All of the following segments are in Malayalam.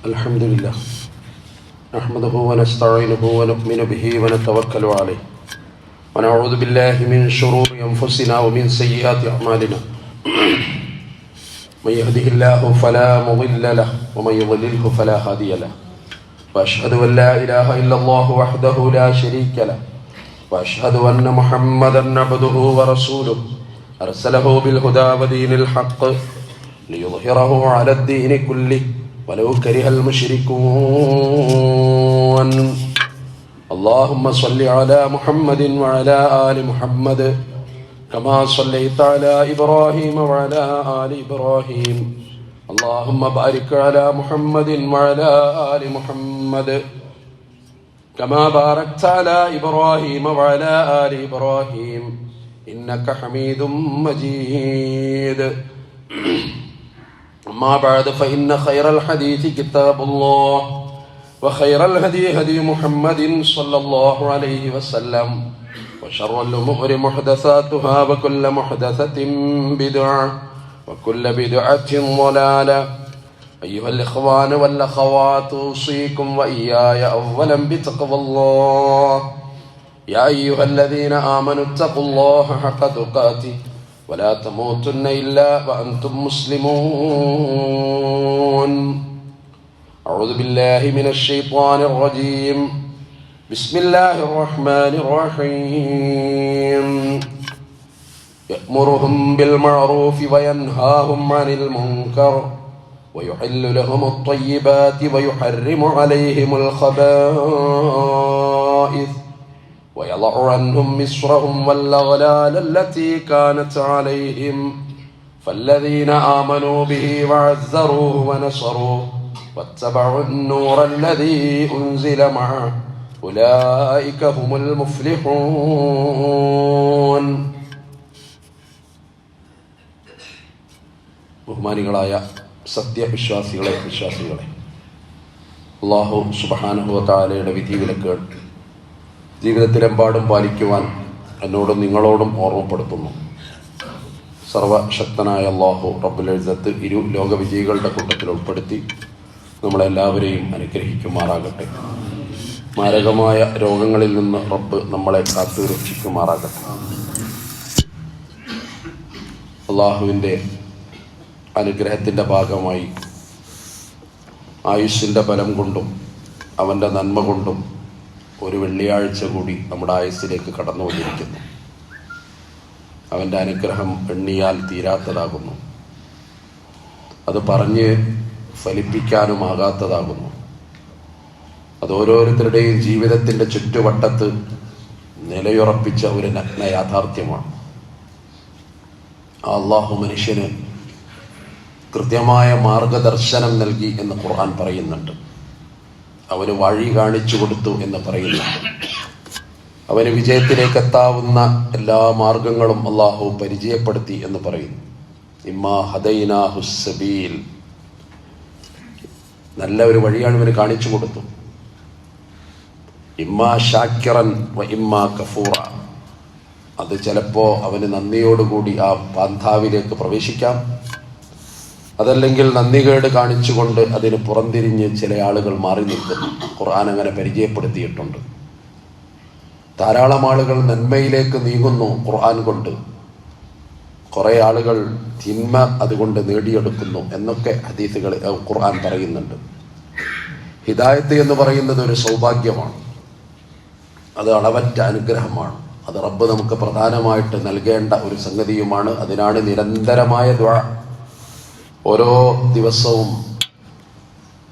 الحمد لله نحمده ونستعينه ونؤمن به ونتوكل عليه ونعوذ بالله من شرور أنفسنا ومن سيئات أعمالنا من يهده الله فلا مضل له ومن يضلله فلا هادي له وأشهد أن لا إله إلا الله وحده لا شريك له وأشهد أن محمدا عبده ورسوله أرسله بالهدى ودين الحق ليظهره على الدين كله ولو كره المشركون اللهم صل على محمد وعلى آل محمد كما صليت على إبراهيم وعلى آل إبراهيم اللهم بارك على محمد وعلى آل محمد كما باركت على إبراهيم وعلى آل إبراهيم إنك حميد مجيد أما بعد فإن خير الحديث كتاب الله وخير الهدي هدي محمد صلى الله عليه وسلم وشر الأمور محدثاتها وكل محدثة بدعة وكل بدعة ضلالة أيها الإخوان والأخوات أوصيكم وإياي أولا بتقوى الله يا أيها الذين آمنوا اتقوا الله حق تقاته ولا تموتن إلا وأنتم مسلمون أعوذ بالله من الشيطان الرجيم بسم الله الرحمن الرحيم يأمرهم بالمعروف وينهاهم عن المنكر ويحل لهم الطيبات ويحرم عليهم الخبائث ويضع عنهم مصرهم والأغلال التي كانت عليهم فالذين آمنوا به وعزروه ونصروه واتبعوا النور الذي أنزل معه أولئك هم المفلحون. ബഹുമാനികളായ സത്യവിശ്വാസികളെ വിശ്വാസികളെ, അല്ലാഹു സുബ്ഹാനഹു വ തആലയുടെ വിധിവിലക്കുകൾ ജീവിതത്തിലെമ്പാടും പാലിക്കുവാൻ എന്നോടും നിങ്ങളോടും ഓർമ്മപ്പെടുത്തുന്നു. സർവശക്തനായ അല്ലാഹു റബ്ബുൽ ഇസ്സത്ത് ഇരു ലോകവിജയികളുടെ കൂട്ടത്തിൽ ഉൾപ്പെടുത്തി നമ്മളെല്ലാവരെയും അനുഗ്രഹിക്കുമാറാകട്ടെ. മാരകമായ രോഗങ്ങളിൽ നിന്ന് റബ്ബ് നമ്മളെ കാത്തു രക്ഷിക്കുമാറാകട്ടെ. അല്ലാഹുവിൻ്റെ അനുഗ്രഹത്തിൻ്റെ ഭാഗമായി ആയുസ്സിൻ്റെ ബലം കൊണ്ടും അവൻ്റെ നന്മ കൊണ്ടും ഒരു വെള്ളിയാഴ്ച കൂടി നമ്മുടെ ആയുസ്സിലേക്ക് കടന്നു വന്നിരിക്കുന്നു. അവൻ്റെ അനുഗ്രഹം എണ്ണിയാൽ തീരാത്തതാകുന്നു. അത് പറഞ്ഞ് ഫലിപ്പിക്കാനുമാകാത്തതാകുന്നു. അത് ഓരോരുത്തരുടെയും ജീവിതത്തിൻ്റെ ചുറ്റുവട്ടത്ത് നിലയുറപ്പിച്ച ഒരു നഗ്ന യാഥാർത്ഥ്യമാണ്. അല്ലാഹു മനുഷ്യന് കൃത്യമായ മാർഗദർശനം നൽകി എന്ന് ഖുർആൻ പറയുന്നുണ്ട്. അവന് വഴി കാണിച്ചു കൊടുത്തു എന്ന് പറയുന്നുണ്ട്. അവന് വിജയത്തിലേക്ക് എത്താവുന്ന എല്ലാ മാർഗങ്ങളും അല്ലാഹു പരിചയപ്പെടുത്തി എന്ന് പറയുന്നു. ഇമ്മാ ഹദൈനാഹു സബീൽ, നല്ല ഒരു വഴിയാണ് ഇവന് കാണിച്ചു കൊടുത്തു. ഇമ്മാ ഷാക്കിറൻ വ ഇമ്മാ കഫൂറ, അത് ചിലപ്പോൾ അവന് നന്ദിയോടുകൂടി ആ പാന്താവിലേക്ക് പ്രവേശിക്കാം, അതല്ലെങ്കിൽ നന്ദികേട് കാണിച്ചുകൊണ്ട് അതിന് പുറംതിരിഞ്ഞ് ചില ആളുകൾ മാറി നിൽക്കുന്നു. ഖുർആൻ അങ്ങനെ പരിചയപ്പെടുത്തിയിട്ടുണ്ട്. ധാരാളം ആളുകൾ നന്മയിലേക്ക് നീങ്ങുന്നു ഖുർആൻ കൊണ്ട്, കുറേ ആളുകൾ തിന്മ അതുകൊണ്ട് നേടിയെടുക്കുന്നു എന്നൊക്കെ ഹദീസുകൾ ഖുർആൻ പറയുന്നുണ്ട്. ഹിദായത്ത് എന്ന് പറയുന്നത് ഒരു സൗഭാഗ്യമാണ്, അത് അളവറ്റ അനുഗ്രഹമാണ്. അത് റബ്ബ് നമുക്ക് പ്രധാനമായിട്ട് നൽകേണ്ട ഒരു സംഗതിയുമാണ്. അതിനാണ് നിരന്തരമായ ദുആ. ഓരോ ദിവസവും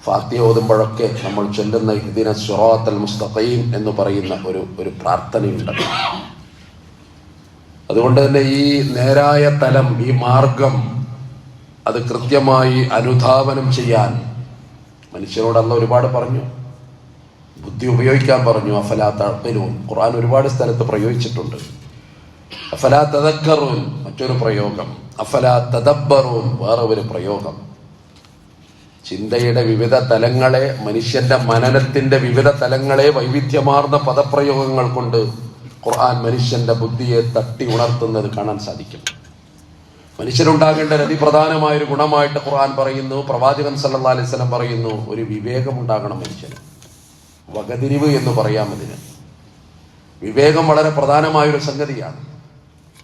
ഫാത്തിഹ ഓതുമ്പോഴൊക്കെ നമ്മൾ ചൊല്ലുന്ന ഇഹ്ദിന സിറാത്തൽ മുസ്തഖീം എന്ന് പറയുന്ന ഒരു പ്രാർത്ഥനയുണ്ട്. അതുകൊണ്ട് തന്നെ ഈ നേരായ തലം, ഈ മാർഗം, അത് കൃത്യമായി അനുധാവനം ചെയ്യാൻ മനുഷ്യരോട് അല്ലാഹു ഒരുപാട് പറഞ്ഞു. ബുദ്ധി ഉപയോഗിക്കാൻ പറഞ്ഞു. അഫലാ തഅഖിലൂൻ ഖുർആൻ ഒരുപാട് സ്ഥലത്ത് പ്രയോഗിച്ചിട്ടുണ്ട്. അഫലാ തദക്കറൂൻ മറ്റൊരു പ്രയോഗം, അഫലാ തദബ്ബറൂൻ വേറെ ഒരു പ്രയോഗം. ചിന്തയുടെ വിവിധ തലങ്ങളെ, മനുഷ്യന്റെ മനനത്തിന്റെ വിവിധ തലങ്ങളെ വൈവിധ്യമാർന്ന പദപ്രയോഗങ്ങൾ കൊണ്ട് ഖുർആൻ മനുഷ്യന്റെ ബുദ്ധിയെ തട്ടി ഉണർത്തുന്നത് കാണാൻ സാധിക്കും. മനുഷ്യരുണ്ടാകേണ്ട അതിപ്രധാനമായൊരു ഗുണമായിട്ട് ഖുർആൻ പറയുന്നു, പ്രവാചകൻ സല്ലല്ലാഹു അലൈഹി വസല്ലം പറയുന്നു, ഒരു വിവേകമുണ്ടാകണം മനുഷ്യന്. വകതിരിവ് എന്ന് പറയാം അതിന്. വിവേകം വളരെ പ്രധാനമായൊരു സംഗതിയാണ്.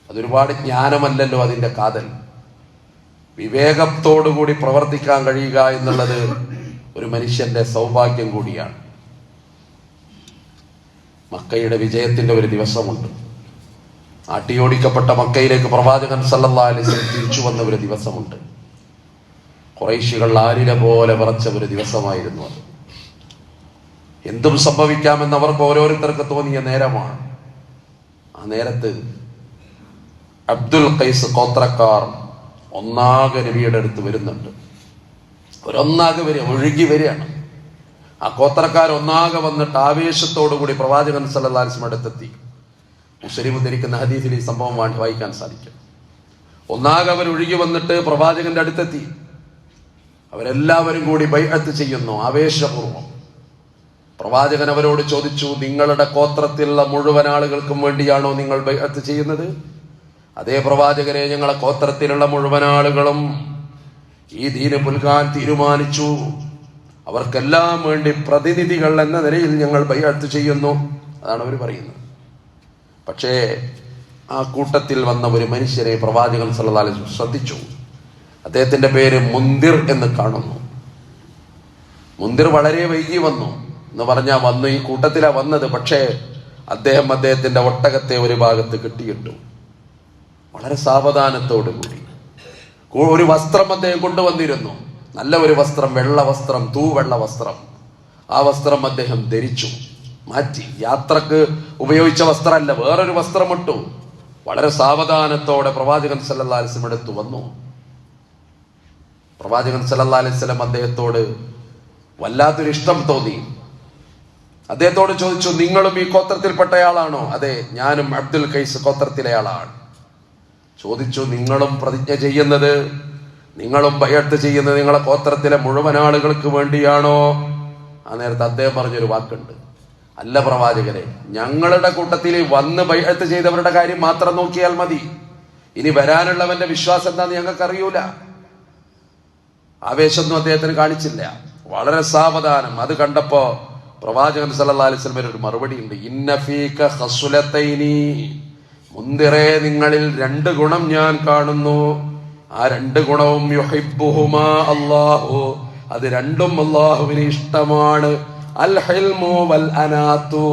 അതൊരുപാട് ജ്ഞാനമല്ലല്ലോ അതിൻ്റെ കാതൽ. വിവേകത്തോടുകൂടി പ്രവർത്തിക്കാൻ കഴിയുക എന്നുള്ളത് ഒരു മനുഷ്യന്റെ സൗഭാഗ്യം കൂടിയാണ്. മക്കയുടെ വിജയത്തിന്റെ ഒരു ദിവസമുണ്ട്. ആട്ടിയോടിക്കപ്പെട്ട മക്കയിലേക്ക് പ്രവാചകൻ സല്ലല്ലാഹു അലൈഹി വസല്ലം തിരിച്ചു വന്ന ഒരു ദിവസമുണ്ട്. ഖുറൈശികൾ ആരില പോലെ വിറച്ച ഒരു ദിവസമായിരുന്നു അത്. എന്തും സംഭവിക്കാമെന്ന് അവർക്ക് ഓരോരുത്തർക്ക് തോന്നിയ നേരമാണ്. ആ നേരത്ത് അബ്ദുൽ ഖൈസ് ഗോത്രക്കാർ ഒന്നാകെ നബിയുടെ അടുത്ത് വരുന്നുണ്ട്. ഒരൊന്നാകെ വരിക, ഒഴുകി വരികയാണ്. ആ ഗോത്രക്കാർ ഒന്നാകെ വന്നിട്ട് ആവേശത്തോടു കൂടി പ്രവാചകൻ സല്ലല്ലാഹു അലൈഹി വസല്ലം അടുത്തെത്തി. മുസ്ലിം ഉദ്ധരിക്കുന്ന ഹദീസിൽ ഈ സംഭവം വായിക്കാൻ സാധിക്കും. ഒന്നാകെ അവർ ഒഴുകി വന്നിട്ട് പ്രവാചകന്റെ അടുത്തെത്തി. അവരെല്ലാവരും കൂടി ബൈഅത്ത് ചെയ്യുന്നു ആവേശപൂർവ്വം. പ്രവാചകൻ അവരോട് ചോദിച്ചു, നിങ്ങളുടെ ഗോത്രത്തിലുള്ള മുഴുവൻ ആളുകൾക്കും വേണ്ടിയാണോ നിങ്ങൾ ബൈഅത്ത് ചെയ്യുന്നത്? അതേ പ്രവാചകരെ, ഞങ്ങളെ ഗോത്രത്തിലുള്ള മുഴുവൻ ആളുകളും ഈ ദീന് പുൽകാൻ തീരുമാനിച്ചു. അവർക്കെല്ലാം വേണ്ടി പ്രതിനിധികൾ എന്ന നിലയിൽ ഞങ്ങൾ ബൈഅത്ത് ചെയ്യുന്നു. അതാണ് അവർ പറയുന്നത്. പക്ഷേ ആ കൂട്ടത്തിൽ വന്ന ഒരു മനുഷ്യരെ പ്രവാചകൻ സല്ലല്ലാഹു അലൈഹി വസല്ലം ശ്രദ്ധിച്ചു. അദ്ദേഹത്തിന്റെ പേര് മുന്തിർ എന്ന് കാണുന്നു. മുന്തിർ വളരെ വൈകി വന്നു എന്ന് പറഞ്ഞാൽ വന്നു, ഈ കൂട്ടത്തിലാ വന്നത്. പക്ഷേ അദ്ദേഹത്തിന്റെ ഒട്ടകത്തെ ഒരു ഭാഗത്ത് കെട്ടിയിട്ടു. വളരെ സാവധാനത്തോടു കൂടി ഒരു വസ്ത്രം അദ്ദേഹം കൊണ്ടുവന്നിരുന്നു. നല്ല ഒരു വസ്ത്രം, വെള്ള വസ്ത്രം, തൂവെള്ള വസ്ത്രം. ആ വസ്ത്രം അദ്ദേഹം ധരിച്ചു, മാറ്റി. യാത്രക്ക് ഉപയോഗിച്ച വസ്ത്രമല്ല, വേറൊരു വസ്ത്രം ഇട്ടു. വളരെ സാവധാനത്തോടെ പ്രവാചകൻ സല്ലല്ലാഹു അലൈഹി വസല്ലം അടുത്ത് വന്നു. പ്രവാചകൻ സല്ലല്ലാഹു അലൈഹി വസല്ലം അദ്ദേഹത്തോട് വല്ലാത്തൊരു ഇഷ്ടം തോന്നി. അദ്ദേഹത്തോട് ചോദിച്ചു, നിങ്ങളും ഈ ഗോത്രത്തിൽപ്പെട്ടയാളാണോ? അതെ, ഞാനും അബ്ദുൽ ഖൈസ് ഗോത്രത്തിലെ ആളാണ്. ചോദിച്ചു, നിങ്ങളും പ്രതിജ്ഞ ചെയ്യുന്നത്, നിങ്ങളും ബൈഅത്ത് ചെയ്യുന്നത് നിങ്ങളെ ഗോത്രത്തിലെ മുഴുവൻ ആളുകൾക്ക് വേണ്ടിയാണോ? ആ നേരത്തെ അദ്ദേഹം പറഞ്ഞൊരു വാക്കുണ്ട്, അല്ല പ്രവാചകരെ, ഞങ്ങളുടെ കൂട്ടത്തിൽ വന്ന് ബൈഅത്ത് ചെയ്തവരുടെ കാര്യം മാത്രം നോക്കിയാൽ മതി. ഇനി വരാനുള്ളവന്റെ വിശ്വാസം എന്താന്ന് ഞങ്ങൾക്ക് അറിയൂല. ആവേശമൊന്നും അദ്ദേഹത്തിന് കാണിച്ചില്ല, വളരെ സാവധാനം. അത് കണ്ടപ്പോ പ്രവാചകൻ സല്ലല്ലാഹു അലൈഹി വസല്ലം ഒരു മറുപടി ഉണ്ട്, ഇന്ന ഫീക ഖസ്ലതൈനി, മുന്തിറേ, നിങ്ങളിൽ 2 ഗുണം ഞാൻ കാണുന്നു. ആ 2 ഗുണവും യുഹിബ്ബുഹുമാ അല്ലാഹു, അത് രണ്ടും അല്ലാഹുവിന് ഇഷ്ടമാണ്. അൽ ഹിൽമു വൽ അനാത്തു,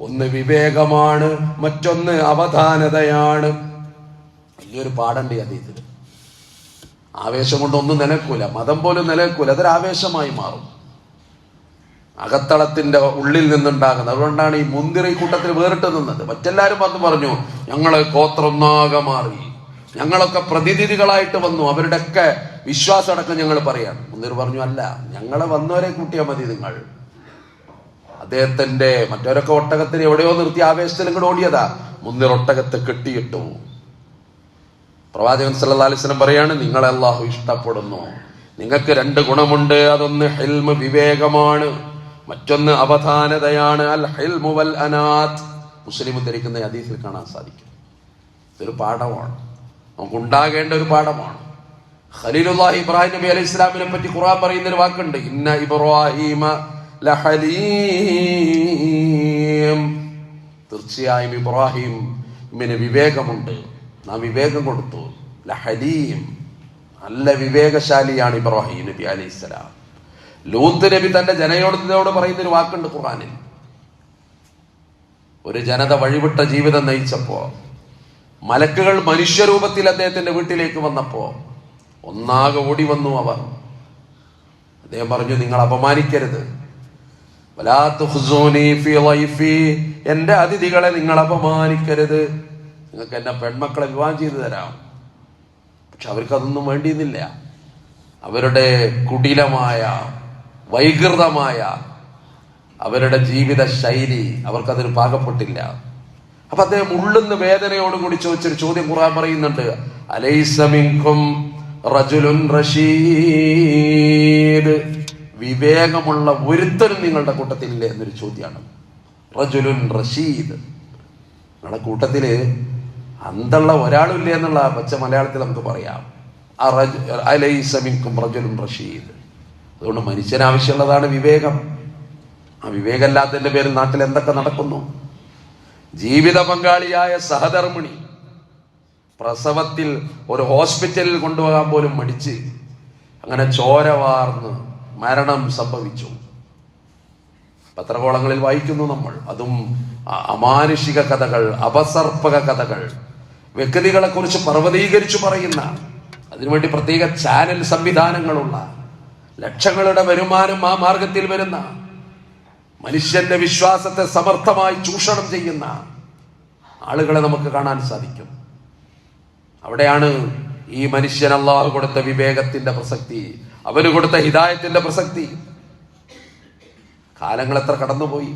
ഒന്ന് വിവേകമാണ്, മറ്റൊന്ന് അവധാനതയാണ്. വലിയൊരു പാഠണ്ട് ഈ ഹദീസിൽ. ആവേശം കൊണ്ടൊന്നും നിലക്കൂല, മതം പോലും നിലക്കൂല. അതൊരു ആവേശമായി മാറും, അകത്തളത്തിന്റെ ഉള്ളിൽ നിന്നുണ്ടാകുന്നത്. അതുകൊണ്ടാണ് ഈ മുന്തിർ ഈ കൂട്ടത്തിൽ വേറിട്ട് നിന്നത്. മറ്റെല്ലാവരും വന്ന് പറഞ്ഞു, ഞങ്ങള് ഗോത്രമൊന്നാകെ മാറി, ഞങ്ങളൊക്കെ പ്രതിനിധികളായിട്ട് വന്നു, അവരുടെയൊക്കെ വിശ്വാസം അടക്കം ഞങ്ങൾ പറയാണ്. മുന്തിർ പറഞ്ഞു, അല്ല, ഞങ്ങളെ വന്നവരെ കൂട്ടിയാൽ മതി നിങ്ങൾ. അദ്ദേഹത്തിന്റെ മറ്റവരൊക്കെ ഒട്ടകത്തിന് എവിടെയോ നിർത്തി ആവേശത്തിൽ ഇങ്ങോട്ട് ഓടിയതാ. മുന്തിർ ഒട്ടകത്തെ കെട്ടിയിട്ടു. പ്രവാചകൻ സല്ലല്ലാഹു അലൈഹി വസല്ലം പറയാണ്, നിങ്ങളെ അല്ലാഹു ഇഷ്ടപ്പെടുന്നു. നിങ്ങൾക്ക് 2 ഗുണമുണ്ട്. അതൊന്ന് ഹിൽമ്, വിവേകമാണ്, മറ്റൊന്ന് അവധാനതയാണ്. അൽ ഹിൽമു വൽ അനാത്ത്, മുസ്ലിം ഉദ്ധരിക്കുന്ന ഹദീസിൽ കാണാൻ സാധിക്കും. ഇതൊരു പാഠമാണ്, നമുക്കുണ്ടാകേണ്ട ഒരു പാഠമാണ്. ഖലീലുല്ലാഹി ഇബ്രാഹിം നബി അലൈഹി ഇസ്ലാമിനെ പറ്റി ഖുർആൻ പറയുന്ന ഒരു വാക്കുണ്ട്, ഇന്ന ഇബ്രാഹിമ ലഹലീം, തീർച്ചയായും ഇബ്രാഹിമിന് വിവേകമുണ്ട്, നാം വിവേകം കൊടുത്തു. ലഹലീം, നല്ല വിവേകശാലിയാണ് ഇബ്രാഹിം നബി അലൈഹി ഇസ്ലാം. ലൂത്ത് നബി തന്റെ ജനയോട് പറയുന്നൊരു വാക്കുണ്ട് ഖുർആനിൽ. ഒരു ജനത വഴിവിട്ട ജീവിതം നയിച്ചപ്പോ മലക്കുകൾ മനുഷ്യരൂപത്തിൽ അദ്ദേഹത്തിന്റെ വീട്ടിലേക്ക് വന്നപ്പോ ഒന്നാകെ ഓടി വന്നു അവർ. അദ്ദേഹം പറഞ്ഞു, നിങ്ങൾ അപമാനിക്കരുത്. വലാ തുഖ്സൂനി ഫീ ളൈഫി, എന്റെ അതിഥികളെ നിങ്ങൾ അപമാനിക്കരുത്. നിങ്ങൾക്ക് എന്റെ പെൺമക്കളെ വിവാഹം ചെയ്തു തരാം. പക്ഷെ അവർക്കതൊന്നും വേണ്ടിയിരുന്നില്ല. അവരുടെ കുടിലമായ വൈകൃതമായ അവരുടെ ജീവിത ശൈലി അവർക്കതിന് പാകപ്പെട്ടില്ല. അപ്പൊ അദ്ദേഹം ഉള്ളുന്ന വേദനയോടുകൂടി ചോദിച്ചൊരു ചോദ്യം ഖുർആൻ പറയുന്നുണ്ട്, അലൈസ മിൻകും റജുലുൻ റഷീദ്, വിവേകമുള്ള ഒരുത്തരും നിങ്ങളുടെ കൂട്ടത്തിലില്ലേ എന്നൊരു ചോദ്യമാണ്. റജുലുൻ റഷീദ്, നിങ്ങളുടെ കൂട്ടത്തില് അന്തുള്ള ഒരാളും ഇല്ല എന്നുള്ള പച്ച മലയാളത്തിൽ നമുക്ക് പറയാം. അലൈസ മിൻകും റജുലുൻ റഷീദ്. അതുകൊണ്ട് മനുഷ്യന് ആവശ്യമുള്ളതാണ് വിവേകം. ആ വിവേകമില്ലാത്തതിന്റെ പേരിൽ നാട്ടിൽ എന്തൊക്കെ നടക്കുന്നു. ജീവിത പങ്കാളിയായ സഹധർമ്മിണി പ്രസവത്തിൽ ഒരു ഹോസ്പിറ്റലിൽ കൊണ്ടുപോകാൻ പോലും മടിച്ച് അങ്ങനെ ചോര വാർന്ന് മരണം സംഭവിച്ചു. പത്രകോളങ്ങളിൽ വായിക്കുന്നു നമ്മൾ. അതും അമാനുഷിക കഥകൾ, അപസർപ്പക കഥകൾ, വ്യക്തികളെ കുറിച്ച് പർവ്വതീകരിച്ചു പറയുന്ന, അതിനുവേണ്ടി പ്രത്യേക ചാനൽ സംവിധാനങ്ങളുള്ള, ലക്ഷങ്ങളുടെ വരുമാനം ആ മാർഗത്തിൽ വരുന്ന, മനുഷ്യന്റെ വിശ്വാസത്തെ സമർത്ഥമായി ചൂഷണം ചെയ്യുന്ന ആളുകളെ നമുക്ക് കാണാൻ സാധിക്കും. അവിടെയാണ് ഈ മനുഷ്യൻ അല്ലാഹു കൊടുത്ത വിവേകത്തിന്റെ പ്രസക്തി, അവന് കൊടുത്ത ഹിദായത്തിന്റെ പ്രസക്തി. കാലങ്ങൾ എത്ര കടന്നുപോയി.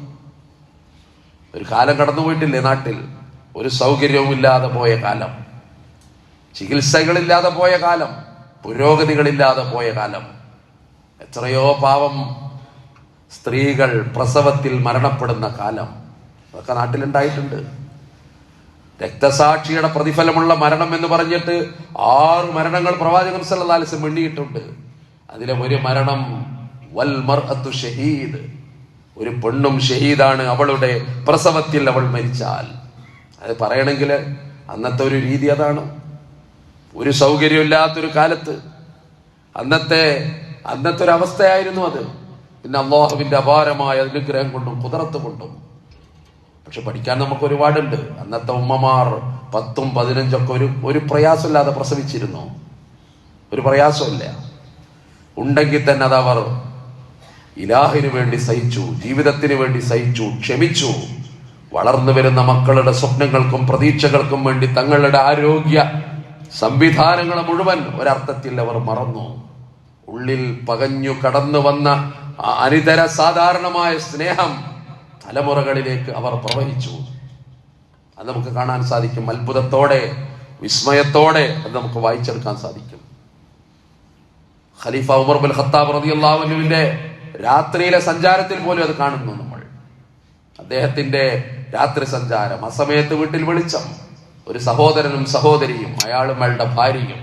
ഒരു കാലം കടന്നുപോയിട്ടില്ലേ നാട്ടിൽ? ഒരു സൗകര്യവും ഇല്ലാതെ പോയ കാലം, ചികിത്സകളില്ലാതെ പോയ കാലം, പുരോഗതികളില്ലാതെ പോയ കാലം. എത്രയോ പാവം സ്ത്രീകൾ പ്രസവത്തിൽ മരണപ്പെടുന്ന കാലം അതൊക്കെ നാട്ടിലുണ്ടായിട്ടുണ്ട്. രക്തസാക്ഷിയുടെ പ്രതിഫലമുള്ള മരണം എന്ന് പറഞ്ഞിട്ട് 6 മരണങ്ങൾ പ്രവാചകൻ സല്ലല്ലാഹു അലൈഹി വസല്ലം എണ്ണിയിട്ടുണ്ട്. അതിലെ ഒരു മരണം വൽ മർഅത്തു ഷഹീദ്, ഒരു പെണ്ണും ഷഹീദാണ്. അവളുടെ പ്രസവത്തിൽ അവൾ മരിച്ചാൽ, അത് പറയണമെങ്കിൽ അന്നത്തെ ഒരു രീതി അതാണ്. ഒരു സൗകര്യമില്ലാത്തൊരു കാലത്ത് അന്നത്തെ ഒരു അവസ്ഥയായിരുന്നു അത്. പിന്നെ അല്ലാഹുവിന്റെ അപാരമായ അനുഗ്രഹം കൊണ്ടും കുദറത്ത് കൊണ്ടും. പക്ഷെ പഠിക്കാൻ നമുക്ക് ഒരുപാടുണ്ട്. അന്നത്തെ ഉമ്മമാർ 10ഉം 15ഒക്കെ ഒരു പ്രയാസമില്ലാതെ പ്രസവിച്ചിരുന്നു. ഒരു പ്രയാസമില്ല. ഉണ്ടെങ്കിൽ തന്നെ അതവർ ഇലാഹിന് വേണ്ടി സഹിച്ചു, ജീവിതത്തിന് വേണ്ടി സഹിച്ചു, ക്ഷമിച്ചു. വളർന്നു വരുന്ന മക്കളുടെ സ്വപ്നങ്ങൾക്കും പ്രതീക്ഷകൾക്കും വേണ്ടി തങ്ങളുടെ ആരോഗ്യ സംവിധാനങ്ങളെ മുഴുവൻ ഒരർത്ഥത്തിൽ അവർ മറന്നു. ഉള്ളിൽ പകഞ്ഞു കടന്നു വന്ന അനിതര സാധാരണമായ സ്നേഹം തലമുറകളിലേക്ക് അവർ പ്രവഹിച്ചു. അത് നമുക്ക് കാണാൻ സാധിക്കും. അത്ഭുതത്തോടെ, വിസ്മയത്തോടെ അത് നമുക്ക് വായിച്ചെടുക്കാൻ സാധിക്കും. ഖലീഫ ഉമർ ബിൻ ഖത്താബ് റളിയല്ലാഹു അൻഹുവിന്റെ രാത്രിയിലെ സഞ്ചാരത്തിൽ പോലും അത് കാണുന്നു നമ്മൾ. അദ്ദേഹത്തിന്റെ രാത്രി സഞ്ചാരം, അസമയത്ത് വീട്ടിൽ വെളിച്ചം, ഒരു സഹോദരനും സഹോദരിയും, അയാളും അയാളുടെ ഭാര്യയും.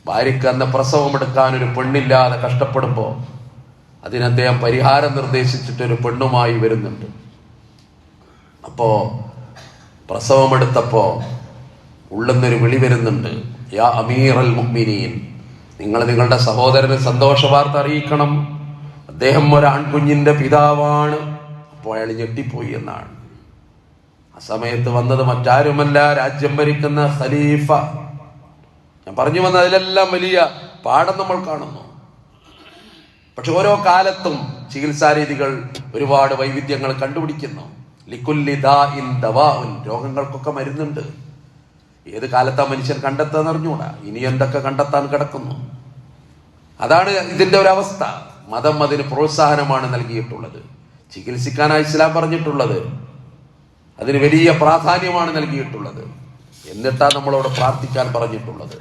ഭാര്യയ്ക്ക് അന്ന് പ്രസവം എടുക്കാൻ ഒരു പെണ്ണില്ലാതെ കഷ്ടപ്പെടുമ്പോ അതിന് അദ്ദേഹം പരിഹാരം നിർദ്ദേശിച്ചിട്ട് ഒരു പെണ്ണുമായി വരുന്നുണ്ട്. അപ്പോ പ്രസവമെടുത്തപ്പോ ഉള്ളുന്നൊരു വിളി വരുന്നുണ്ട്, യാ അമീറൽ മുഅ്മിനീൻ, നിങ്ങൾ നിങ്ങളുടെ സഹോദരന് സന്തോഷ വാർത്ത അറിയിക്കണം, അദ്ദേഹം ഒരു ആൺകുഞ്ഞിന്റെ പിതാവാണ്. അപ്പോൾ അയാൾ ഞെട്ടിപ്പോയി എന്നാണ്. ആ സമയത്ത് വന്നത് മറ്റാരുമല്ല, രാജ്യം ഭരിക്കുന്ന ഖലീഫ. ഞാൻ പറഞ്ഞു വന്ന അതിലെല്ലാം വലിയ പാഠം നമ്മൾ കാണുന്നു. പക്ഷെ ഓരോ കാലത്തും ചികിത്സാ രീതികൾ ഒരുപാട് വൈവിധ്യങ്ങൾ കണ്ടുപിടിക്കുന്നു. ലിക്കുല്ലി ദാഇൻ ദവാഉൻ, രോഗങ്ങൾക്കൊക്കെ മരുന്നുണ്ട്. ഏത് കാലത്താ മനുഷ്യൻ കണ്ടെത്താൻ അറിഞ്ഞൂടാ. ഇനി എന്തൊക്കെ കണ്ടെത്താൻ കിടക്കുന്നു. അതാണ് ഇതിന്റെ ഒരവസ്ഥ. മതം അതിന് പ്രോത്സാഹനമാണ് നൽകിയിട്ടുള്ളത്. ചികിത്സിക്കാനായി ഇസ്ലാം പറഞ്ഞിട്ടുള്ളത്, അതിന് വലിയ പ്രാധാന്യമാണ് നൽകിയിട്ടുള്ളത്. എന്നിട്ടാ നമ്മളോട് പ്രാർത്ഥിക്കാൻ പറഞ്ഞിട്ടുള്ളത്.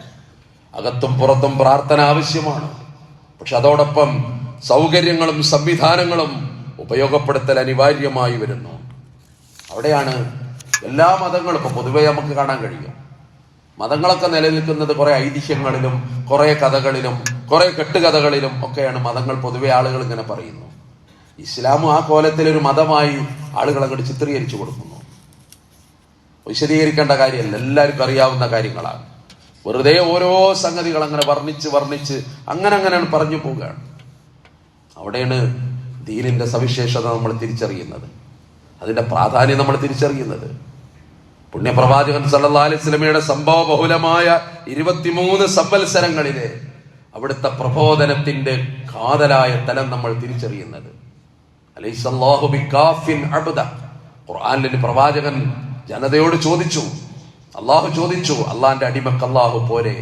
അകത്തും പുറത്തും പ്രാർത്ഥന ആവശ്യമാണ്. പക്ഷെ അതോടൊപ്പം സൗകര്യങ്ങളും സംവിധാനങ്ങളും ഉപയോഗപ്പെടുത്തൽ അനിവാര്യമായി വരുന്നു. അവിടെയാണ് എല്ലാ മതങ്ങളും ഇപ്പൊ പൊതുവെ നമുക്ക് കാണാൻ കഴിയും. മതങ്ങളൊക്കെ നിലനിൽക്കുന്നത് കുറെ ഐതിഹ്യങ്ങളിലും കുറെ കഥകളിലും കുറെ കെട്ടുകഥകളിലും ഒക്കെയാണ് മതങ്ങൾ പൊതുവെ ആളുകൾ ഇങ്ങനെ പറയുന്നു. ഇസ്ലാമും ആ കോലത്തിലൊരു മതമായി ആളുകൾ അങ്ങോട്ട് ചിത്രീകരിച്ചു കൊടുക്കുന്നു. വിശദീകരിക്കേണ്ട കാര്യമല്ല, എല്ലാവർക്കും അറിയാവുന്ന കാര്യങ്ങളാണ്. വെറുതെ ഓരോ സംഗതികൾ അങ്ങനെ വർണ്ണിച്ച് അങ്ങനെയാണ് പറഞ്ഞു പോവുകയാണ്. അവിടെയാണ് ദീനിന്റെ സവിശേഷത നമ്മൾ തിരിച്ചറിയുന്നത്, അതിന്റെ പ്രാധാന്യം നമ്മൾ തിരിച്ചറിയുന്നത്. പുണ്യപ്രവാചകൻ സല്ലല്ലാഹു അലൈഹി വസല്ലമയുടെ സംഭവ ബഹുലമായ 23 സംവത്സരങ്ങളിലെ അവിടുത്തെ പ്രബോധനത്തിന്റെ കാതലായ തലം നമ്മൾ തിരിച്ചറിയുന്നത്. അലൈസല്ലാഹു ബികാഫിൻ അബ്ദ, ഖുർആനിൽ പ്രവാചകൻ ജനതയോട് ചോദിച്ചു, അള്ളാഹു ചോദിച്ചു, അള്ളാന്റെ അടിമക്ക് അള്ളാഹു പോരെ?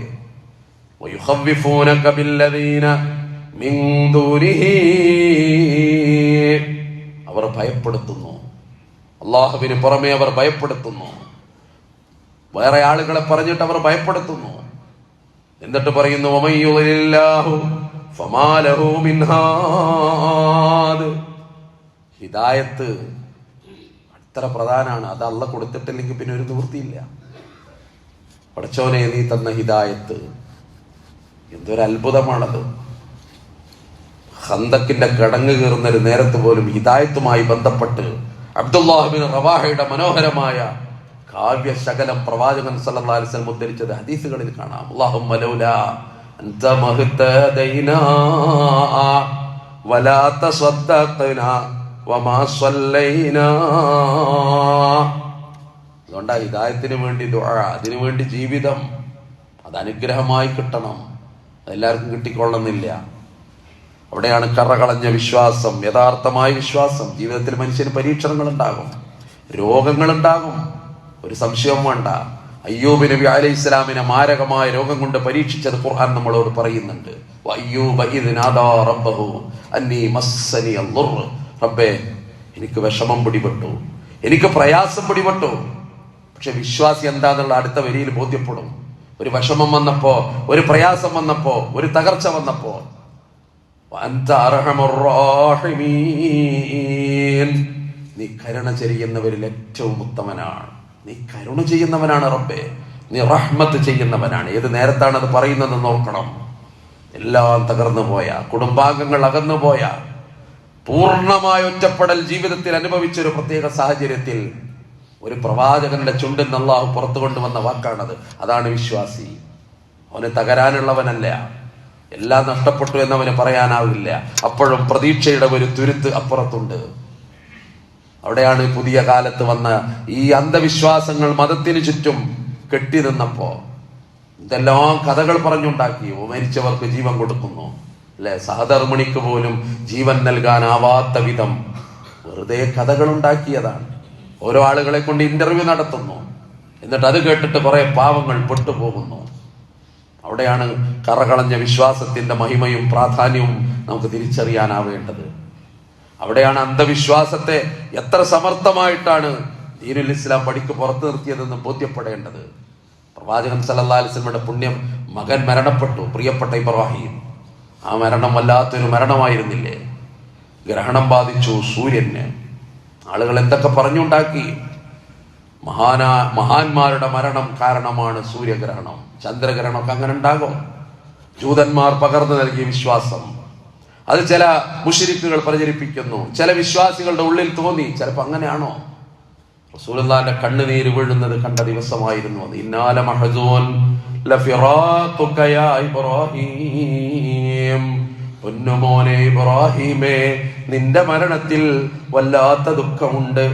വയുഖവ്വിഫൂനക ബില്ലദീന മിൻ ദൂനിഹി, അവർ ഭയപ്പെടുത്തുന്നു, അള്ളാഹുവിന് പുറമെ അവർ ഭയപ്പെടുത്തുന്നു. വേറെ ആളുകളെ പറഞ്ഞിട്ട് അവർ ഭയപ്പെടുത്തുന്നു. എന്നിട്ട് പറയുന്നു, വമയ്യുളില്ലാഹു ഫമാ ലഹു മിൻ ഹാദ്. ഹിദായത്ത് അത്ര പ്രധാനമാണ്. അത് അള്ളാഹ് കൊടുത്തിട്ടില്ലെങ്കിൽ പിന്നെ ഒരു നിവൃത്തിയില്ല. പടച്ചോനെ നീ തന്ന ഹിദായത്ത് എന്തൊരു അത്ഭുതമാണത്. ഖന്തക്കിന്റെ കടങ്ങ് കീറുന്ന ഒരു നേരത്ത് പോലും ഹിദായത്തുമായി ബന്ധപ്പെട്ട് അബ്ദുല്ലാഹ് ബിൻ റവാഹയുടെ മനോഹരമായ കാവ്യശകലം പ്രവാചകൻ സല്ലല്ലാഹു അലൈഹി വസല്ലം ഉദ്ധരിച്ചത് ഹദീസുകളിൽ കാണാം. അല്ലാഹുമ്മ ലൗലാ അൻത മഹ്തദൈനാ വലാ തസദ്ദഖ്നാ വമാ സ്വല്ലൈനാ. അതുകൊണ്ടാ ഹിദായത്തിന് വേണ്ടി ദുആ, അതിനു വേണ്ടി ജീവിതം, അത് അനുഗ്രഹമായി കിട്ടണം. അതെല്ലാവർക്കും കിട്ടിക്കൊള്ളുന്നില്ല. അവിടെയാണ് കറകളഞ്ഞ വിശ്വാസം, യഥാർത്ഥമായ വിശ്വാസം. ജീവിതത്തിൽ മനുഷ്യന് പരീക്ഷണങ്ങൾ ഉണ്ടാകും, രോഗങ്ങൾ ഉണ്ടാകും, ഒരു സംശയവും വേണ്ട. അയ്യൂബ് നബി അലൈഹി ഇസ്ലാമിനെ മാരകമായ രോഗം കൊണ്ട് പരീക്ഷിച്ചത് ഖുർആൻ നമ്മളോട് പറയുന്നുണ്ട്. റബ്ബേ, എനിക്ക് വിഷമം പിടിപെട്ടു, എനിക്ക് പ്രയാസം പിടിപെട്ടു. പക്ഷെ വിശ്വാസി എന്താന്നുള്ള അടുത്ത വരിയിൽ ബോധ്യപ്പെടും. ഒരു വിഷമം വന്നപ്പോ, ഒരു പ്രയാസം വന്നപ്പോ, ഒരു തകർച്ച വന്നപ്പോ, നീ കരുണ ചെയ്യുന്നവരിൽ ഏറ്റവും ഉത്തമനാണ്, നീ കരുണ ചെയ്യുന്നവനാണ് റബ്ബേ, നീ റഹ്മത്ത് ചെയ്യുന്നവനാണ്. ഏത് നേരത്താണ് അത് പറയുന്നതെന്ന് നോക്കണം. എല്ലാം തകർന്നു പോയ, കുടുംബാംഗങ്ങൾ അകന്നു പോയ, പൂർണ്ണമായ ഒറ്റപ്പെടൽ ജീവിതത്തിൽ അനുഭവിച്ച ഒരു പ്രത്യേക സാഹചര്യത്തിൽ ഒരു പ്രവാചകന്റെ ചുണ്ടിൽ നിന്ന് അല്ലാഹു പുറത്തു കൊണ്ടുവന്ന വാക്കാണത്. അതാണ് വിശ്വാസി. അവന് തകരാനുള്ളവനല്ല, എല്ലാം നഷ്ടപ്പെട്ടു എന്നവന് പറയാനാവില്ല. അപ്പോഴും പ്രതീക്ഷയുടെ ഒരു തുരുത്ത് അപ്പുറത്തുണ്ട്. അവിടെയാണ് പുതിയ കാലത്ത് വന്ന ഈ അന്ധവിശ്വാസങ്ങൾ മതത്തിന് ചുറ്റും കെട്ടി നിന്നപ്പോ ഇതെല്ലാം കഥകൾ പറഞ്ഞുണ്ടാക്കി. മരിച്ചവർക്ക് ജീവൻ കൊടുക്കുന്നു, അല്ലെ? സഹധർമ്മിണിക്ക് പോലും ജീവൻ നൽകാനാവാത്ത വിധം വെറുതെ കഥകൾ ഉണ്ടാക്കിയതാണ്. ഓരോ ആളുകളെ കൊണ്ട് ഇന്റർവ്യൂ നടത്തുന്നു, എന്നിട്ട് അത് കേട്ടിട്ട് കുറെ പാവങ്ങൾ പെട്ടുപോകുന്നു. അവിടെയാണ് കറകളഞ്ഞ വിശ്വാസത്തിന്റെ മഹിമയും പ്രാധാന്യവും നമുക്ക് തിരിച്ചറിയാനാവേണ്ടത്. അവിടെയാണ് അന്ധവിശ്വാസത്തെ എത്ര സമർത്ഥമായിട്ടാണ് ദീനുൽ ഇസ്ലാം പടിക്ക് പുറത്തു നിർത്തിയതെന്ന് ബോധ്യപ്പെടേണ്ടത്. പ്രവാചകൻ സല്ലല്ലാഹു അലൈഹി വസല്ലമയുടെ പുണ്യം മകൻ മരണപ്പെട്ടു, പ്രിയപ്പെട്ട ഇബ്രാഹിം. ആ മരണം വല്ലാത്തൊരു മരണമായിരുന്നില്ലേ? ഗ്രഹണം ബാധിച്ചു സൂര്യന്. ആളുകൾ എന്തൊക്കെ പറഞ്ഞുണ്ടാക്കി. മഹാന്മാരുടെ മരണം കാരണമാണ് സൂര്യഗ്രഹണം, ചന്ദ്രഗ്രഹണമൊക്കെ അങ്ങനെ ഉണ്ടാകും. ജൂതന്മാർ പകർന്നു നൽകിയ വിശ്വാസം അത് ചില മുശ്രിക്കുകൾ പ്രചരിപ്പിക്കുന്നു, ചില വിശ്വാസികളുടെ ഉള്ളിൽ തോന്നി. ചിലപ്പോൾ അങ്ങനെയാണോ? റസൂലുള്ളാഹിന്റെ കണ്ണുനീര് വീഴുന്നത് കണ്ട ദിവസമായിരുന്നു അത്. ഇന്നാല മഹ്സൂൻ ലഫിറാഖുക യാ ഇബ്രാഹിം, പൊന്നുമോനെ ഇബ്രാഹിമേ, നിന്റെ മരണത്തിൽ വല്ലാത്ത ദുഃഖമുണ്ട്.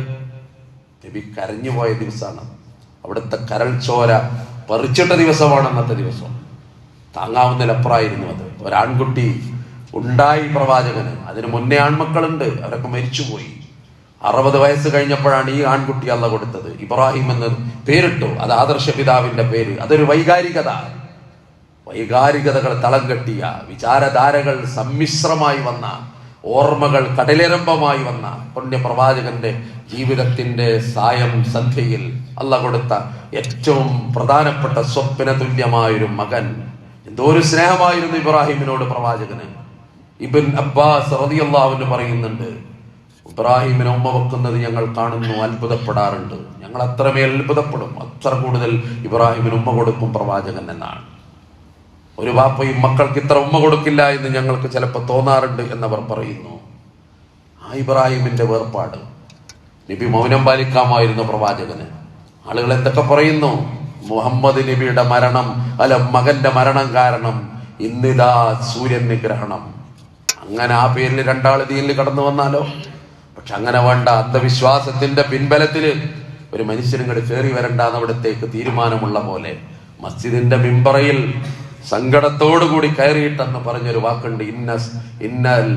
നബി കരഞ്ഞുപോയ ദിവസമാണ്. അവിടുത്തെ കരൾ ചോര പറിച്ചിട്ട ദിവസമാണ് അന്നത്തെ ദിവസം. താങ്ങാവുന്നതിലപ്പുറമായിരുന്നു അത്. ഒരാൺകുട്ടി ഉണ്ടായി പ്രവാചകന്. അതിന് മുന്നേ ആൺമക്കളുണ്ട്, അവരൊക്കെ മരിച്ചുപോയി. 60 വയസ്സ് കഴിഞ്ഞപ്പോഴാണ് ഈ ആൺകുട്ടി അള്ള കൊടുത്തത്. ഇബ്രാഹിം എന്ന് പേരിട്ടു. അത് ആദർശ പിതാവിന്റെ പേര്. അതൊരു വൈകാരികതകൾ തളം കെട്ടിയ, വിചാരധാരകൾ സമ്മിശ്രമായി വന്ന, ഓർമ്മകൾ കടലിരമ്പമായി വന്ന പുണ്യപ്രവാചകന്റെ ജീവിതത്തിന്റെ സായം സന്ധ്യയിൽ അള്ള കൊടുത്ത ഏറ്റവും പ്രധാനപ്പെട്ട സ്വപ്ന തുല്യമായൊരു മകൻ. എന്തോ ഒരു സ്നേഹമായിരുന്നു ഇബ്രാഹിമിനോട് പ്രവാചകന്. ഇബ്ൻ അബ്ബാസ് റളിയല്ലാഹു അൻഹു പറയുന്നുണ്ട്, ഇബ്രാഹിമിനെ ഉമ്മ വെക്കുന്നത് ഞങ്ങൾ കാണുന്നു, അത്ഭുതപ്പെടാറുണ്ട്. ഞങ്ങൾ അത്രമേൽ അത്ഭുതപ്പെടും, അത്ര കൂടുതൽ ഇബ്രാഹിമിന് ഉമ്മ കൊടുക്കും പ്രവാചകൻ എന്നാണ്. ഒരു വാപ്പയും മക്കൾക്ക് ഇത്ര ഉമ്മ കൊടുക്കില്ല എന്ന് ഞങ്ങൾക്ക് ചിലപ്പോൾ തോന്നാറുണ്ട് എന്നവർ പറയുന്നു. ആ ഇബ്രാഹിമിന്റെ വേർപാട്. നബി മൗനം പാലിക്കാമായിരുന്നു പ്രവാചകന്. ആളുകൾ എന്തൊക്കെ പറയുന്നു? മുഹമ്മദ് നബിയുടെ മരണം, മകന്റെ മരണം കാരണം ഇന്നിതാ സൂര്യന് ഗ്രഹണം. അങ്ങനെ ആ പേരിൽ രണ്ടാള് ദീനിൽ കടന്നു വന്നാലോ? പക്ഷെ അങ്ങനെ വേണ്ട. അന്ധവിശ്വാസത്തിന്റെ പിൻബലത്തില് ഒരു മനുഷ്യനും കൂടെ കയറി വരണ്ടാന്ന് അവിടത്തേക്ക് തീരുമാനമുള്ള പോലെ മസ്ജിദിന്റെ മിമ്പറയിൽ സങ്കടത്തോടുകൂടി കയറിയിട്ടെന്ന് പറഞ്ഞൊരു വാക്കുണ്ട്. ഇന്നൽ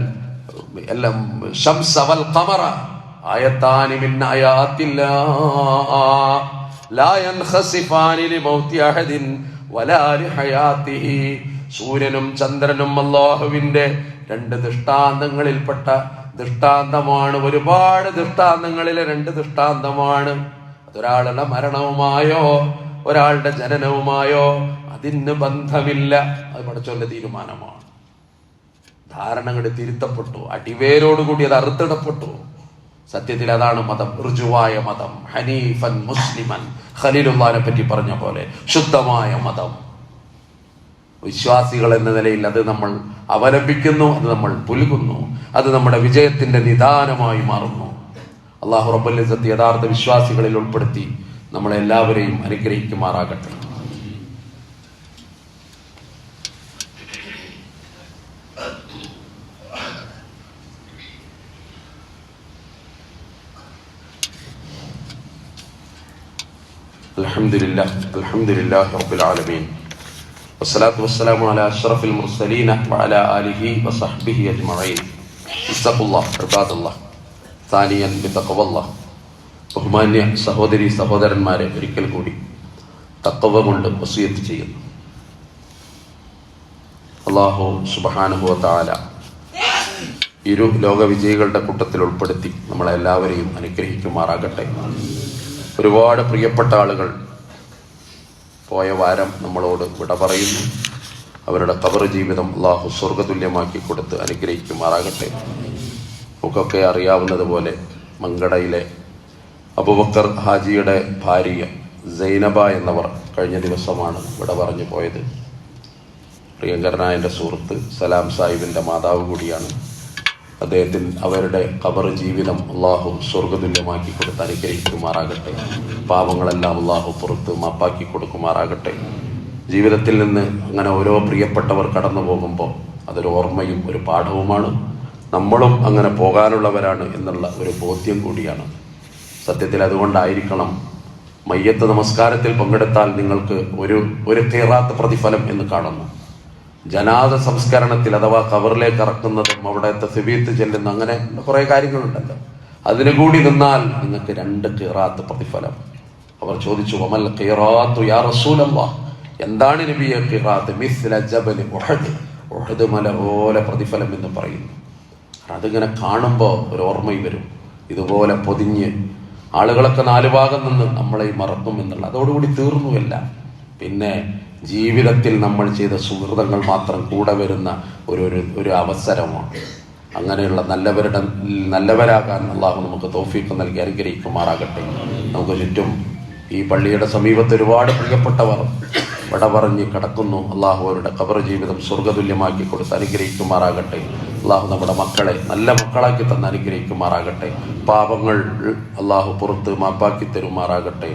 ശംസ വൽ ഖമറ ആയത്താനി മിൻ ആയാത്തില്ലാഹ് ലാ യൻഖസിഫാനി ലിമൗതി അഹദിൻ വലാ ലിഹയാതിഹി. സൂര്യനും ചന്ദ്രനും അല്ലാഹുവിന്റെ 2 ദൃഷ്ടാന്തങ്ങളിൽപ്പെട്ട ദൃഷ്ടാന്തമാണ്. ഒരുപാട് ദൃഷ്ടാന്തങ്ങളിലെ 2 ദൃഷ്ടാന്തമാണ്. അതൊരാളുടെ മരണവുമായോ ഒരാളുടെ ജനനവുമായോ അതിന് ബന്ധമില്ല. അത് പടച്ചോന്റെ തീരുമാനമാണ്. ധാരണകൾ തിരുത്തപ്പെട്ടു, അടിവേരോടുകൂടി അത് അറുത്തിടപ്പെട്ടു. സത്യത്തിൽ അതാണ് മതം, ഋജുവായ മതം, ഹനീഫൻ മുസ്ലിമൻ. ഖലീലുള്ളാഹിനെ പറ്റി പറഞ്ഞ പോലെ ശുദ്ധമായ മതം. വിശ്വാസികൾ എന്ന നിലയിൽ അത് നമ്മൾ അവലംബിക്കുന്നു, അത് നമ്മൾ പുലുകുന്നു, അത് നമ്മുടെ വിജയത്തിന്റെ നിദാനമായി മാറുന്നു. അല്ലാഹു റബ്ബുൽ ഇസ്സത്ത് യഥാർത്ഥ വിശ്വാസികളിൽ ഉൾപ്പെടുത്തി നമ്മളെല്ലാവരെയും അനുഗ്രഹിക്കുമാറാകട്ടെ. അൽഹംദുലില്ലാഹി റബ്ബിൽ ആലമീൻ വസ്സലാത്തു വസ്സലാമു അലാ അഷ്റഫിൽ മുർസലീന വഅലാ ആലിഹി വസഹ്ബിഹി അജ്മഈൻ. ഇത്തഖുല്ലാഹ് ഇബാദല്ലാഹ് സാനിയൻ ബിതഖ്വല്ലാഹ്. ബഹുമാന്യ സഹോദരി സഹോദരന്മാരെ, ഒരിക്കൽ കൂടി തഖ്വ കൊണ്ട് വസിയത്ത് ചെയ്യുന്നു. അല്ലാഹു സുബ്ഹാനഹു വ തആല ഇരു ലോക വിജയികളുടെ കൂട്ടത്തിൽ ഉൾപ്പെടുത്തി നമ്മളെല്ലാവരെയും അനുഗ്രഹിക്കുമാറാകട്ടെ. ഒരുപാട് പ്രിയപ്പെട്ട ആളുകൾ പോയ വാരം നമ്മളോട് വിട പറയുന്നു. അവരുടെ ഖബർ ജീവിതം അല്ലാഹു സ്വർഗ്ഗതുല്യമാക്കി കൊടുത്ത് അനുഗ്രഹിക്കുമാറാകട്ടെ. നമുക്കൊക്കെ അറിയാവുന്നതുപോലെ മങ്കടയിലെ അബൂബക്കർ ഹാജിയുടെ ഭാര്യ സൈനബ എന്നവർ കഴിഞ്ഞ ദിവസമാണ് വിട പറഞ്ഞു പോയത്. പ്രിയങ്കരനായ എൻ്റെ സുഹൃത്ത് സലാം സാഹിബിൻ്റെ മാതാവ് കൂടിയാണ്. അവരുടെ ഖബർ ജീവിതം അല്ലാഹു സ്വർഗ്ഗതുല്യമാക്കി കൊടുത്ത് അനുഗ്രഹിക്കുമാറാകട്ടെ. പാപങ്ങളെല്ലാം അല്ലാഹു പുറത്ത് മാപ്പാക്കി കൊടുക്കുമാറാകട്ടെ. ജീവിതത്തിൽ നിന്ന് അങ്ങനെ ഓരോ പ്രിയപ്പെട്ടവർ കടന്നു പോകുമ്പോൾ അതൊരു ഓർമ്മയും ഒരു പാഠവുമാണ്. നമ്മളും അങ്ങനെ പോകാനുള്ളവരാണ് എന്നുള്ള ഒരു ബോധ്യം കൂടിയാണ്. സത്യത്തിൽ അതുകൊണ്ടായിരിക്കണം മയ്യത്ത് നമസ്കാരത്തിൽ പങ്കെടുത്താൽ നിങ്ങൾക്ക് ഒരു ഖിറാത്ത് പ്രതിഫലം എന്ന് കാണുന്നു. ജനാസ സംസ്കരണത്തിൽ അഥവാ ഖബറിലേക്ക് ഇറക്കുന്നതും അവിടെ തസ്ബീഹ് ചെല്ലുന്ന അങ്ങനെ കുറെ കാര്യങ്ങളുണ്ടല്ലോ, അതിനു കൂടി നിന്നാൽ നിങ്ങൾക്ക് 2 ഖിറാത്ത് പ്രതിഫലം. അവർ ചോദിച്ചു, വമൽ ഖിറാത്തു യാ റസൂലല്ലാഹ്, എന്താണ് നബിയെ ഖിറാത്ത്? മിസ്ല ജബൽ ഉഹദ്, ഉഹദ് മല പോലെ പ്രതിഫലം എന്ന് പറയുന്നു. അതിങ്ങനെ കാണുമ്പോൾ ഒരു ഓർമ്മയും വരും. ഇതുപോലെ പൊതിഞ്ഞ് ആളുകളൊക്കെ 4 ഭാഗം നിന്ന് നമ്മളെ മറക്കും എന്നുള്ള, അതോടുകൂടി തീർന്നുവല്ല. പിന്നെ ജീവിതത്തിൽ നമ്മൾ ചെയ്ത സുഹൃതങ്ങൾ മാത്രം കൂടെ വരുന്ന ഒരു അവസരമാണ്. അങ്ങനെയുള്ള നല്ലവരാകാൻ അള്ളാഹു നമുക്ക് തൗഫീഖ് നൽകി അനുഗ്രഹിക്കുമാറാകട്ടെ. നമുക്ക് ചുറ്റും ഈ പള്ളിയുടെ സമീപത്ത് ഒരുപാട് പ്രിയപ്പെട്ടവർ വിട പറഞ്ഞ് കിടക്കുന്നു. അള്ളാഹു അവരുടെ ഖബർ ജീവിതം സ്വർഗ്ഗതുല്യമാക്കി കൊടുത്ത് അനുഗ്രഹിക്കുമാറാകട്ടെ. അള്ളാഹു നമ്മുടെ മക്കളെ നല്ല മക്കളാക്കി തന്ന് അനുഗ്രഹിക്കുമാറാകട്ടെ. പാപങ്ങൾ അള്ളാഹു പുറത്ത് മാപ്പാക്കി തരുമാറാകട്ടെ.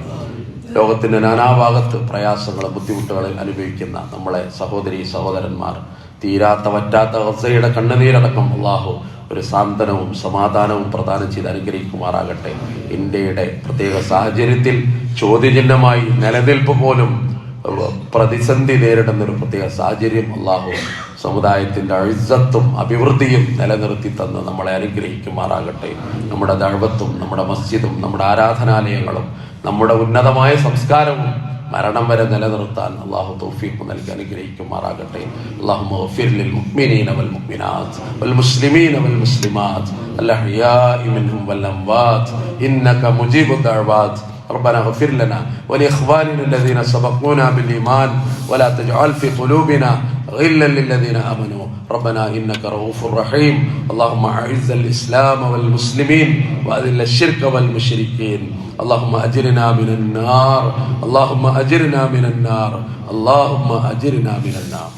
ലോകത്തിന്റെ നാനാഭാഗത്ത് പ്രയാസങ്ങളും ബുദ്ധിമുട്ടുകളിൽ അനുഭവിക്കുന്ന നമ്മളെ സഹോദരി സഹോദരന്മാർ, തീരാത്ത വറ്റാത്ത ഗസയുടെ കണ്ണുനീരടക്കം അള്ളാഹു ഒരു സാന്ത്വനവും സമാധാനവും പ്രദാനം ചെയ്ത് അനുഗ്രഹിക്കുമാറാകട്ടെ. ഇന്ത്യയുടെ പ്രത്യേക സാഹചര്യത്തിൽ ചോദ്യചിഹ്നമായി നിലനിൽപ്പ് പോലും പ്രതിസന്ധി നേരിടുന്ന ഒരു പ്രത്യേക സാഹചര്യം അള്ളാഹു സമുദായത്തിന്റെ ഇസ്സത്തും അഭിവൃദ്ധിയും നിലനിർത്തി തന്ന് നമ്മളെ അനുഗ്രഹിക്കുമാറാകട്ടെ. നമ്മുടെ ദഅവത്തും നമ്മുടെ മസ്ജിദും നമ്മുടെ ആരാധനാലയങ്ങളും നമ്മുടെ ഉന്നതമായ സംസ്കാരവും മരണം വരെ നിലനിർത്താൻ അല്ലാഹു തൗഫീഖ് നൽകി അനുഗ്രഹിക്കുമാറാകട്ടെ. അല്ലാഹുമ്മ ഗഫിർ ലിൽ മുഅ്മിനീന വൽ മുഅ്മിനാത്ത് വൽ മുസ്ലിമീന വൽ മുസ്ലിമാത്ത് അൽ അഹ്യാഇ മിൻഹും വൽ അംവാത്ത് ഇന്നക മുജീബു ദഅവാത്ത്. ربنا اغفر لنا ولإخواننا الذين سبقونا بالإيمان ولا تجعل في قلوبنا غلا للذين آمنوا ربنا إنك رؤوف رحيم. اللهم أعز الإسلام والمسلمين وأذل الشرك والمشركين. اللهم أجرنا من النار، اللهم أجرنا من النار، اللهم أجرنا من النار.